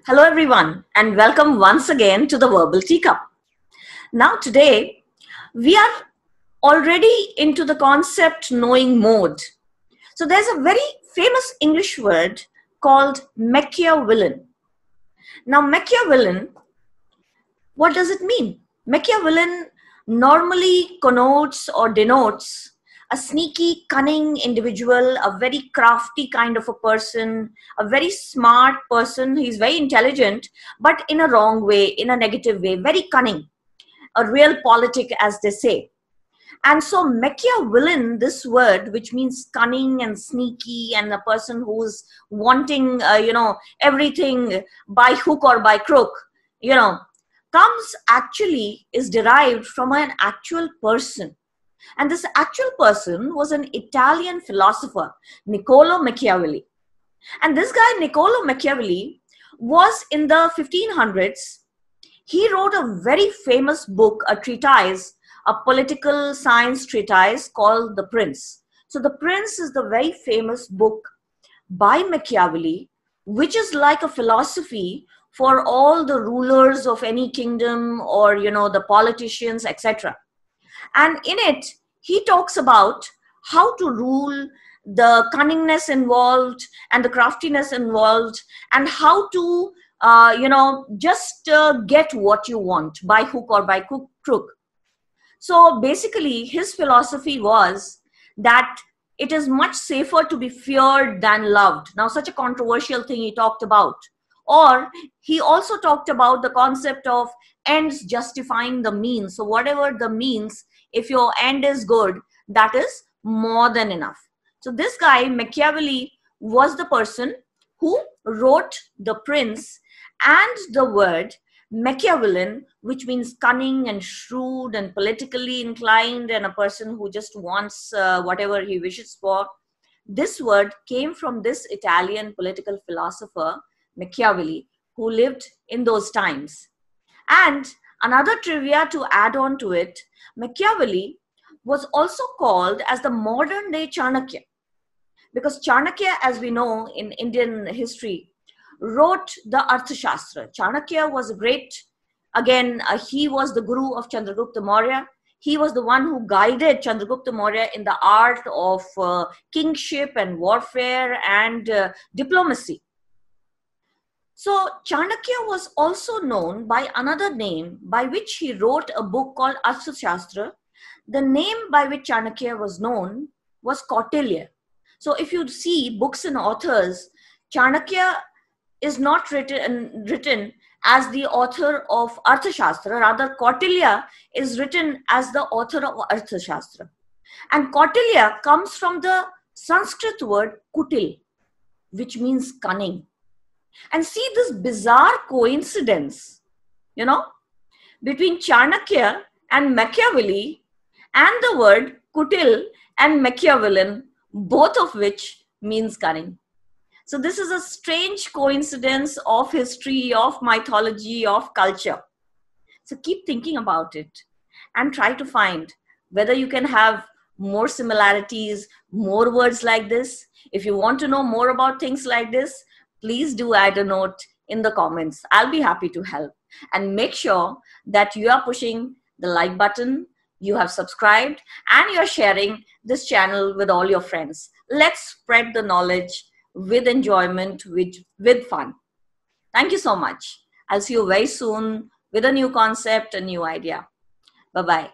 Hello, everyone, and welcome once again to the Verbal Teacup. Now, today we are already into the concept knowing mode. So, there's a very famous English word called Machiavellian. Now, Machiavellian, what does it mean? Machiavellian normally connotes or denotes a sneaky, cunning individual, a very crafty kind of a person, a very smart person. He's very intelligent, but in a wrong way, in a negative way, very cunning, a real politic, as they say. And so Machiavellian, this word, which means cunning and sneaky and a person who's wanting, everything by hook or by crook, you know, comes actually is derived from an actual person. And this actual person was an Italian philosopher, Niccolo Machiavelli. And this guy, Niccolo Machiavelli, was in the 1500s. He wrote a very famous book, a treatise, a political science treatise called The Prince. So The Prince is the very famous book by Machiavelli, which is like a philosophy for all the rulers of any kingdom or, the politicians, etc. And in it, he talks about how to rule, the cunningness involved and the craftiness involved, and how to, just get what you want by hook or by crook. So basically, his philosophy was that it is much safer to be feared than loved. Now, such a controversial thing he talked about. Or he also talked about the concept of ends justifying the means. So whatever the means, if your end is good, that is more than enough. So this guy, Machiavelli, was the person who wrote The Prince, and the word Machiavellian, which means cunning and shrewd and politically inclined and a person who just wants whatever he wishes for. This word came from this Italian political philosopher, Machiavelli, who lived in those times. And another trivia to add on to it, Machiavelli was also called as the modern day Chanakya, because Chanakya, as we know in Indian history, wrote the Arthashastra. Chanakya was a great, again, he was the guru of Chandragupta Maurya. He was the one who guided Chandragupta Maurya in the art of kingship and warfare and diplomacy. So Chanakya was also known by another name by which he wrote a book called Arthashastra. The name by which Chanakya was known was Kautilya. So if you see books and authors, Chanakya is not written as the author of Arthashastra. Rather, Kautilya is written as the author of Arthashastra. And Kautilya comes from the Sanskrit word kutil, which means cunning. And see this bizarre coincidence, between Chanakya and Machiavelli, and the word kutil and Machiavellian, both of which means cunning. So this is a strange coincidence of history, of mythology, of culture. So keep thinking about it and try to find whether you can have more similarities, more words like this. If you want to know more about things like this, please do add a note in the comments. I'll be happy to help. And make sure that you are pushing the like button, you have subscribed, and you're sharing this channel with all your friends. Let's spread the knowledge with enjoyment, with fun. Thank you so much. I'll see you very soon with a new concept, a new idea. Bye-bye.